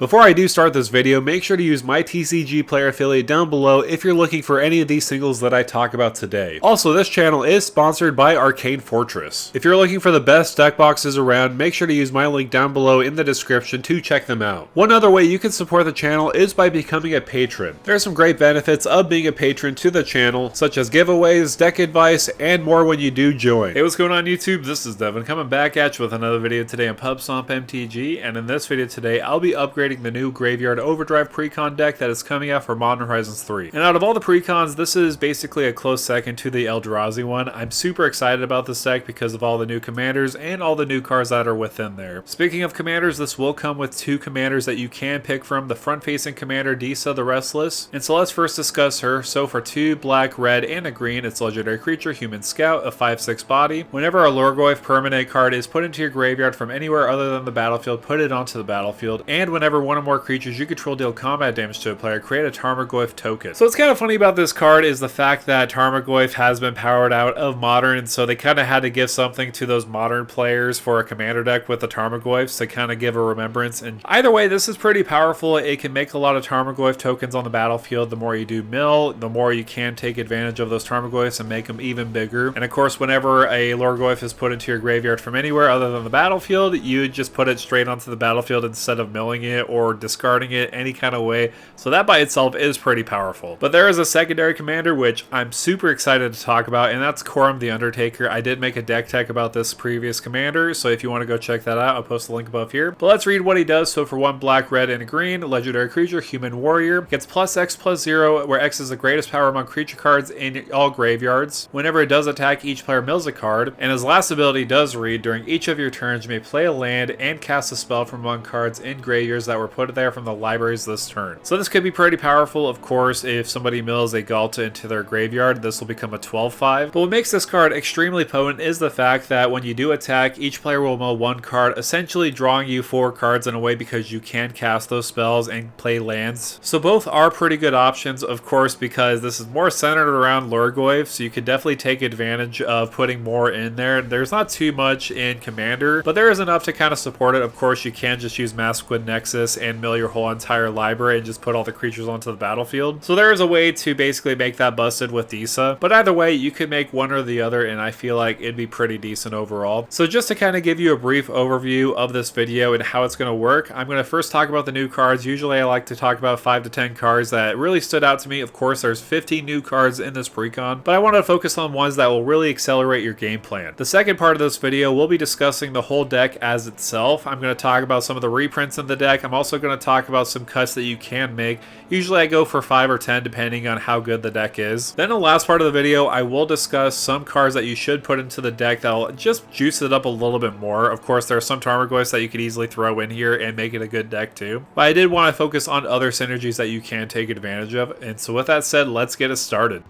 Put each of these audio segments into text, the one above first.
Before I do start this video, make sure to use my TCG player affiliate down below if you're looking for any of these singles that I talk about today. Also, this channel is sponsored by Arcane Fortress. If you're looking for the best deck boxes around, make sure to use my link down below in the description to check them out. One other way you can support the channel is by becoming a patron. There are some great benefits of being a patron to the channel, such as giveaways, deck advice, and more when you do join. Hey, what's going on YouTube? This is Devin coming back at you with another video today on PubStomp MTG, and in this video today, I'll be upgrading the new Graveyard Overdrive Precon deck that is coming out for Modern Horizons 3. And out of all the Precons, this is basically a close second to the Eldrazi one. I'm super excited about this deck because of all the new commanders and all the new cards that are within there. Speaking of commanders, this will come with two commanders that you can pick from, the front-facing commander Disa the Restless. And so let's first discuss her. So for 2 black, red, and a green, it's legendary creature, human scout, a 5/6 body. Whenever a Lorgoyf permanent card is put into your graveyard from anywhere other than the battlefield, put it onto the battlefield. And whenever one or more creatures you control deal combat damage to a player, create a Tarmogoyf token. So what's kind of funny about this card is the fact that Tarmogoyf has been powered out of Modern, and so they kind of had to give something to those Modern players for a commander deck with the Tarmogoyfs to kind of give a remembrance. And either way, this is pretty powerful. It can make a lot of Tarmogoyf tokens on the battlefield. The more you do mill, the more you can take advantage of those Tarmogoyfs and make them even bigger. And of course, whenever a Lorgoyf is put into your graveyard from anywhere other than the battlefield, you just put it straight onto the battlefield instead of milling it or discarding it any kind of way. So that by itself is pretty powerful. But there is a secondary commander which I'm super excited to talk about, and that's Corum the Undertaker. I did make a deck tech about this previous commander, so if you want to go check that out, I'll post the link above here. But let's read what he does. So for 1 black, red, and a green, legendary creature, human warrior, gets +X/+0, where X is the greatest power among creature cards in all graveyards. Whenever it does attack, each player mills a card, and his last ability does read, during each of your turns you may play a land and cast a spell from among cards in graveyards that were put there from the libraries this turn. So this could be pretty powerful. Of course, if somebody mills a Galta into their graveyard, this will become a 12/5. But what makes this card extremely potent is the fact that when you do attack, each player will mill 1 card, essentially drawing you 4 cards in a way because you can cast those spells and play lands. So both are pretty good options, of course, because this is more centered around Lorgoyf, so you could definitely take advantage of putting more in there. There's not too much in Commander, but there is enough to kind of support it. Of course, you can just use Maskwood Nexus and mill your whole entire library and just put all the creatures onto the battlefield. So there is a way to basically make that busted with Disa. But either way, you could make one or the other, and I feel like it'd be pretty decent overall. So just to kind of give you a brief overview of this video and how it's going to work, I'm going to first talk about the new cards. Usually I like to talk about 5 to 10 cards that really stood out to me. Of course, there's 15 new cards in this Precon, but I want to focus on ones that will really accelerate your game plan. The second part of this video, we'll be discussing the whole deck as itself. I'm going to talk about some of the reprints in the deck. I'm also going to talk about some cuts that you can make. Usually I go for 5 or 10 depending on how good the deck is. Then in the last part of the video, I will discuss some cards that you should put into the deck that'll just juice it up a little bit more. Of course, there are some Tarmogoyfs that you could easily throw in here and make it a good deck too. But I did want to focus on other synergies that you can take advantage of. And so with that said, let's get it started.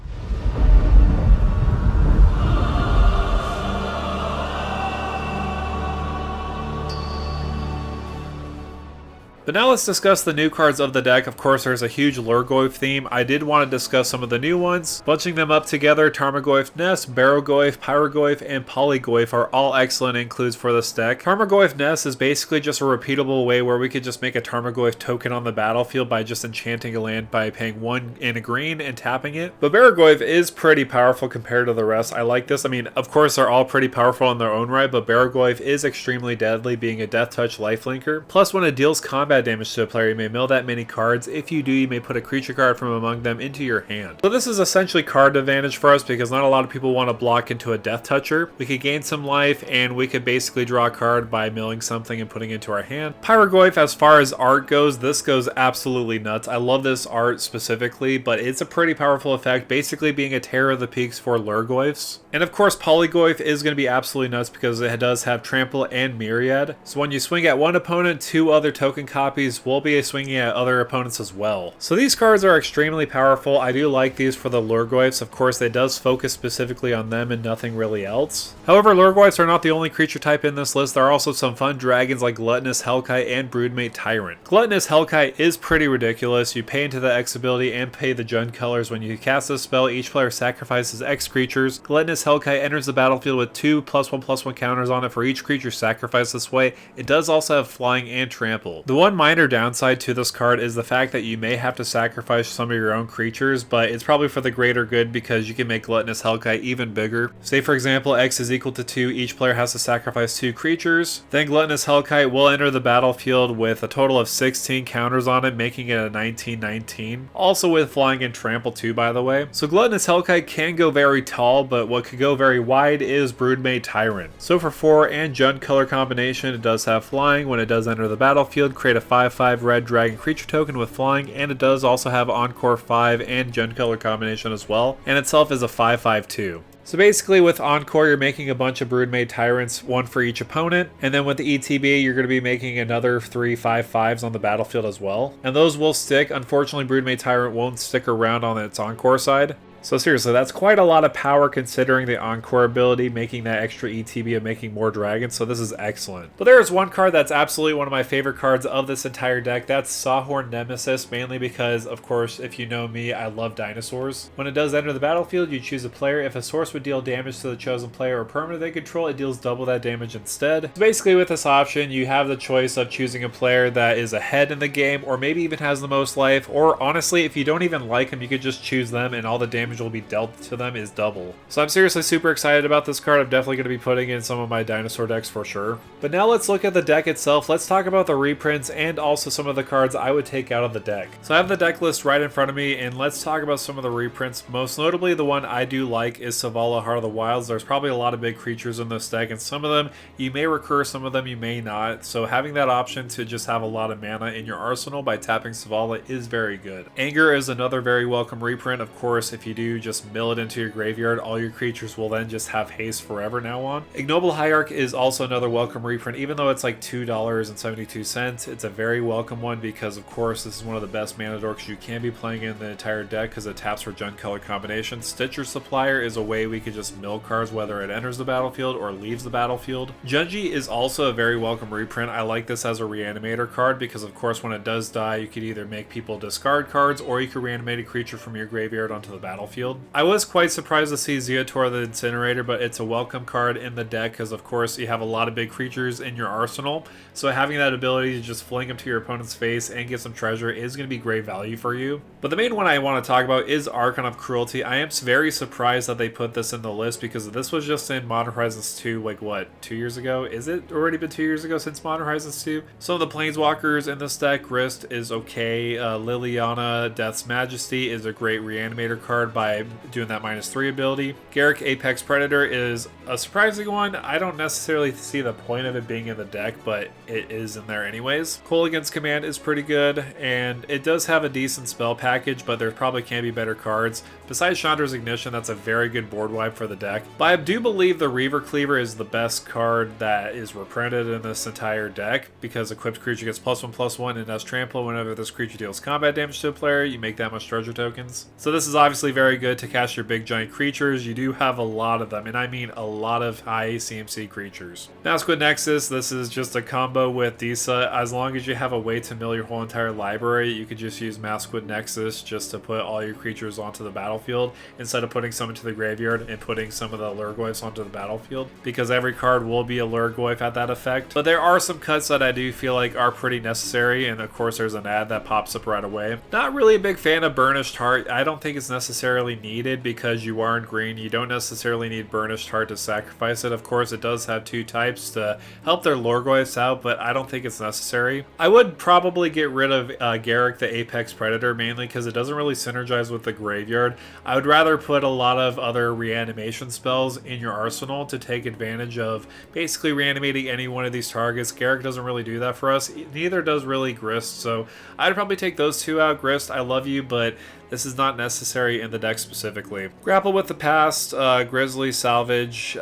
But now let's discuss the new cards of the deck. Of course, there's a huge Lorgoyf theme. I did want to discuss some of the new ones. Bunching them up together, Tarmogoyf Nest, Barrowgoyf, Pyrogoyf, and Polygoyf are all excellent includes for this deck. Tarmogoyf Nest is basically just a repeatable way where we could just make a Tarmogoyf token on the battlefield by just enchanting a land by paying 1 in a green and tapping it. But Barrowgoyf is pretty powerful compared to the rest. I like this. I mean, of course, they're all pretty powerful in their own right, but Barrowgoyf is extremely deadly, being a death touch lifelinker. Plus, when it deals combat damage to a player, you may mill that many cards. If you do, you may put a creature card from among them into your hand. So this is essentially card advantage for us because not a lot of people want to block into a death toucher. We could gain some life and we could basically draw a card by milling something and putting it into our hand. Pyrogoyf, as far as art goes, this goes absolutely nuts. I love this art specifically, but it's a pretty powerful effect, basically being a Terror of the Peaks for Lorgoyfs. And of course, Polygoyf is going to be absolutely nuts because it does have Trample and Myriad. So when you swing at one opponent, 2 other token copies will be swinging at other opponents as well. So these cards are extremely powerful. I do like these for the Lorgoyfs. Of course, it does focus specifically on them and nothing really else. However, Lorgoyfs are not the only creature type in this list. There are also some fun dragons like Gluttonous Hellkite and Broodmate Tyrant. Gluttonous Hellkite is pretty ridiculous. You pay into the X ability and pay the Jund colors. When you cast this spell, each player sacrifices X creatures. Gluttonous Hellkite enters the battlefield with 2+1/+1 counters on it for each creature sacrificed this way. It does also have flying and trample. The one one minor downside to this card is the fact that you may have to sacrifice some of your own creatures, but it's probably for the greater good because you can make Gluttonous Hellkite even bigger. Say for example, X is equal to 2, each player has to sacrifice 2 creatures. Then Gluttonous Hellkite will enter the battlefield with a total of 16 counters on it, making it a 19/19. Also with flying and trample too, by the way. So Gluttonous Hellkite can go very tall, but what could go very wide is Broodmate Tyrant. So for 4 and Jund color combination, it does have flying. When it does enter the battlefield, create a 5/5 red dragon creature token with flying, and it does also have Encore 5 and Jund color combination as well, and itself is a 5/5/2. So basically with Encore, you're making a bunch of Broodmate Tyrants, one for each opponent, and then with the ETB, you're going to be making another 3 5/5s on the battlefield as well. And those will stick. Unfortunately, Broodmate Tyrant won't stick around on its Encore side. So seriously, that's quite a lot of power considering the Encore ability, making that extra ETB of making more dragons, so this is excellent. But there is one card that's absolutely one of my favorite cards of this entire deck. That's Sawhorn Nemesis, mainly because, of course, if you know me, I love dinosaurs. When it does enter the battlefield, you choose a player. If a source would deal damage to the chosen player or permanent they control, it deals double that damage instead. So basically with this option, you have the choice of choosing a player that is ahead in the game, or maybe even has the most life, or honestly, if you don't even like them, you could just choose them and all the damage will be dealt to them is double. So I'm seriously super excited about this card. I'm definitely going to be putting in some of my dinosaur decks for sure. But now let's look at the deck itself. Let's talk about the reprints and also some of the cards I would take out of the deck. So I have the deck list right in front of me, and let's talk about some of the reprints. Most notably, the one I do like is Selvala, Heart of the Wilds. There's probably a lot of big creatures in this deck, and some of them you may recur, some of them you may not. So having that option to just have a lot of mana in your arsenal by tapping Selvala is very good. Anger is another very welcome reprint. Of course, if you do just mill it into your graveyard, all your creatures will then just have haste forever now on. Ignoble Hierarch is also another welcome reprint, even though it's like $2.72. It's a very welcome one because, of course, this is one of the best mana dorks you can be playing in the entire deck because it taps for Jund color combination. Stitcher Supplier is a way we could just mill cards whether it enters the battlefield or leaves the battlefield. Junji is also a very welcome reprint. I like this as a reanimator card because, of course, when it does die, you could either make people discard cards or you could reanimate a creature from your graveyard onto the battlefield. I was quite surprised to see Zeotor the Incinerator, but it's a welcome card in the deck because, of course, you have a lot of big creatures in your arsenal, so having that ability to just fling them to your opponent's face and get some treasure is going to be great value for you. But the main one I want to talk about is Archon of Cruelty. I am very surprised that they put this in the list because this was just in Modern Horizons 2, like what, 2 years ago? Is it already been 2 years ago since Modern Horizons 2? Some of the Planeswalkers in this deck, Grist is okay, Liliana, Death's Majesty is a great reanimator card by doing that -3 ability. Garruk, Apex Predator is a surprising one. I don't necessarily see the point of it being in the deck, but it is in there anyways. Kolaghan's Command is pretty good, and it does have a decent spell package, but there probably can be better cards. Besides Chandra's Ignition, that's a very good board wipe for the deck. But I do believe the Reaver Cleaver is the best card that is reprinted in this entire deck, because equipped creature gets +1/+1 and does trample. Whenever this creature deals combat damage to a player, you make that much treasure tokens. So this is obviously very good to cast your big giant creatures. You do have a lot of them, and I mean a lot of high CMC creatures. Masquid Nexus, this is just a combo with Disa. As long as you have a way to mill your whole entire library, you could just use Masquid Nexus just to put all your creatures onto the battlefield instead of putting some into the graveyard and putting some of the Lurgoyfs onto the battlefield, because every card will be a Lurgoyf at that effect. But there are some cuts that I do feel like are pretty necessary, and of course there's an ad that pops up right away. Not really a big fan of Burnished Heart. I don't think it's necessarily needed because you are in green. You don't necessarily need Burnished Heart to sacrifice it. Of course, it does have 2 types to help their Lurgoyfs out, but I don't think it's necessary. I would probably get rid of Garruk, the Apex Predator, mainly because it doesn't really synergize with the graveyard. I would rather put a lot of other reanimation spells in your arsenal to take advantage of basically reanimating any one of these targets. Garruk doesn't really do that for us. Neither does really Grist, so I'd probably take those 2 out. Grist, I love you, but this is not necessary in the deck specifically. Grapple with the Past, Grizzly, Salvage,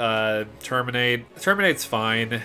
Terminate. Terminate's fine.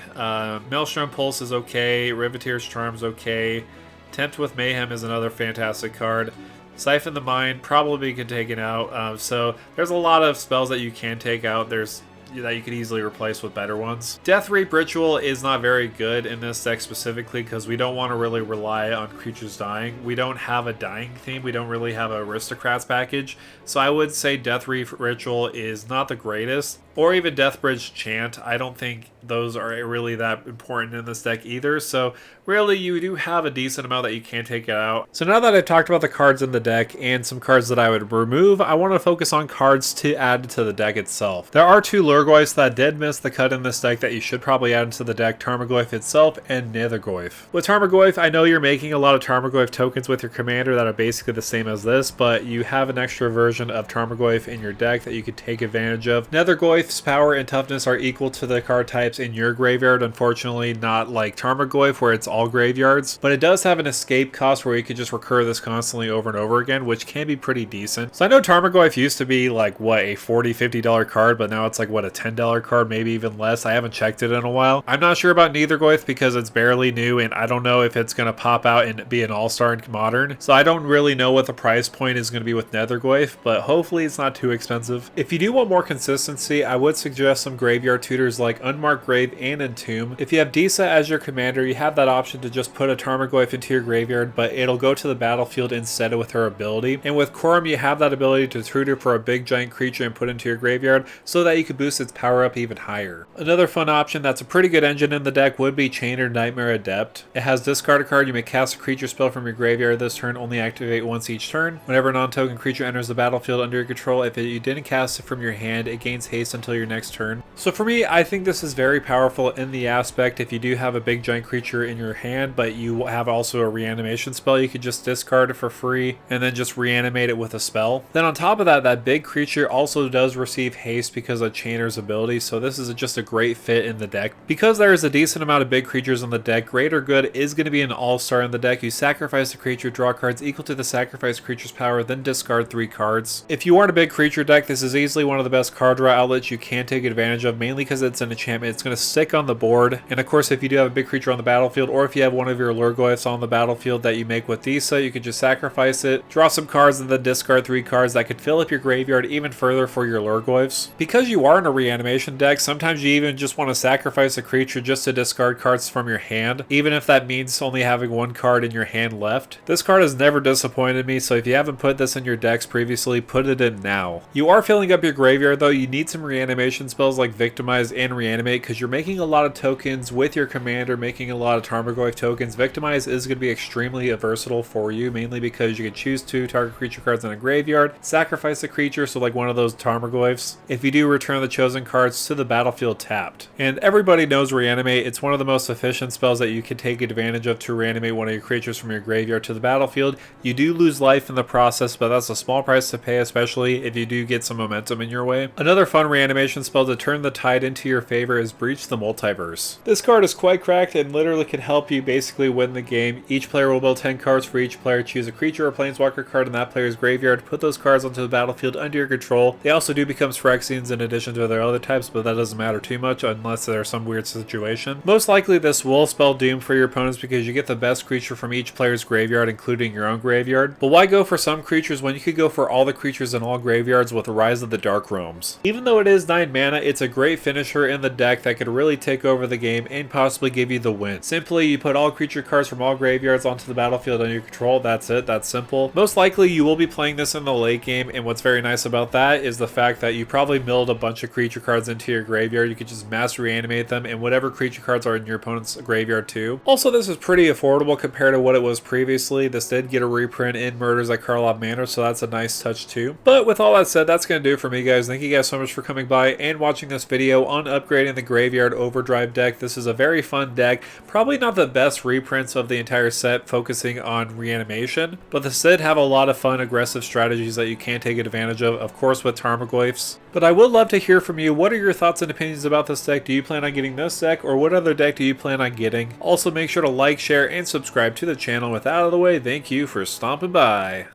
Maelstrom Pulse is okay. Riveteer's Charm's okay. Tempt with Mayhem is another fantastic card. Siphon the Mind probably can take it out. So there's a lot of spells that you can take out. That you could easily replace with better ones. Death Reap Ritual is not very good in this deck specifically because we don't want to really rely on creatures dying. We don't have a dying theme. We don't really have a Aristocrats package. So I would say Death Reap Ritual is not the greatest. or even Deathbridge Chant. I don't think those are really that important in this deck either, so really you do have a decent amount that you can take it out. So now that I've talked about the cards in the deck and some cards that I would remove, I want to focus on cards to add to the deck itself. There are 2 Lurgoyfs that did miss the cut in this deck that you should probably add into the deck, Tarmogoyf itself and Nethergoyf. With Tarmogoyf, I know you're making a lot of Tarmogoyf tokens with your commander that are basically the same as this, but you have an extra version of Tarmogoyf in your deck that you could take advantage of. Nethergoyf's power and toughness are equal to the card types in your graveyard, unfortunately not like Tarmogoyf where it's all graveyards, but it does have an escape cost where you could just recur this constantly over and over again, which can be pretty decent. So I know Tarmogoyf used to be like, what, a $40-50 card, but now it's like, what, a $10 card, maybe even less. I haven't checked it in a while. I'm not sure about Nethergoyf because it's barely new, and I don't know if it's going to pop out and be an all-star in Modern, so I don't really know what the price point is going to be with Nethergoyf, but hopefully it's not too expensive. If you do want more consistency, I would suggest some graveyard tutors like Unmarked Grave and Entomb. If you have Disa as your commander, you have that option to just put a Tarmogoyf into your graveyard, but it'll go to the battlefield instead with her ability. And with Corum, you have that ability to tutor for a big giant creature and put into your graveyard so that you can boost its power up even higher. Another fun option that's a pretty good engine in the deck would be Chainer Nightmare Adept. It has discard a card, you may cast a creature spell from your graveyard this turn, only activate once each turn. Whenever a non-token creature enters the battlefield under your control, if you didn't cast it from your hand, it gains haste until your next turn. So for me, I think this is very powerful in the aspect if you do have a big giant creature in your hand, but you have also a reanimation spell, you could just discard it for free and then just reanimate it with a spell. Then on top of that, that big creature also does receive haste because of Chainer's ability, so this is just a great fit in the deck. Because there is a decent amount of big creatures in the deck, Great or Good is going to be an all-star in the deck. You sacrifice the creature, draw cards equal to the sacrificed creature's power, then discard 3 cards. If you aren't a big creature deck, this is easily one of the best card draw outlets you can take advantage of, mainly because it's an enchantment. It's going to stick on the board, and of course if you do have a big creature on the battlefield, or if you have one of your Lurgoyfs on the battlefield that you make with Disa, you can just sacrifice it, draw some cards, and then discard 3 cards that could fill up your graveyard even further for your Lurgoyfs. Because you are in a reanimation deck, sometimes you even just want to sacrifice a creature just to discard cards from your hand, even if that means only having 1 card in your hand left. This card has never disappointed me, so if you haven't put this in your decks previously, put it in now. You are filling up your graveyard though. You need some reanimation spells like Victimize and Reanimate because you're making a lot of tokens with your commander, making a lot of Tarmogoyf tokens. Victimize is going to be extremely versatile for you, mainly because you can choose 2 target creature cards in a graveyard, sacrifice a creature, so like one of those Tarmogoyfs. If you do, return the chosen cards to the battlefield tapped. And everybody knows Reanimate. It's one of the most efficient spells that you can take advantage of to reanimate one of your creatures from your graveyard to the battlefield. You do lose life in the process, but that's a small price to pay, especially if you do get some momentum in your way. Another fun reanimation spell to turn the tide into your favor is Breach the Multiverse. This card is quite cracked and literally can help you basically win the game. Each player will build 10 cards for each player. Choose a creature or planeswalker card in that player's graveyard. Put those cards onto the battlefield under your control. They also do become Phyrexians in addition to their other types, but that doesn't matter too much unless there's some weird situation. Most likely this will spell doom for your opponents because you get the best creature from each player's graveyard, including your own graveyard. But why go for some creatures when you could go for all the creatures in all graveyards with Rise of the Dark Realms? Even though it is 9 mana, it's a great finisher in the deck that could really take over the game and possibly give you the win. Simply, you put all creature cards from all graveyards onto the battlefield under your control. That's it. That's simple. Most likely you will be playing this in the late game, and what's very nice about that is the fact that you probably milled a bunch of creature cards into your graveyard. You could just mass reanimate them, and whatever creature cards are in your opponent's graveyard too. Also, this is pretty affordable compared to what it was previously. This did get a reprint in Murders at Karlov Manor, so that's a nice touch too. But with all that said, that's going to do it for me, guys. Thank you guys so much for coming by and watching this video on upgrading the Graveyard Overdrive deck. This is a very fun deck. Probably not the best reprints of the entire set focusing on reanimation, but this did have a lot of fun aggressive strategies that you can take advantage of course with Tarmogoyfs. But I would love to hear from you. What are your thoughts and opinions about this deck? Do you plan on getting this deck, or what other deck do you plan on getting? Also, make sure to like, share, and subscribe to the channel. With that out of the way, thank you for stopping by.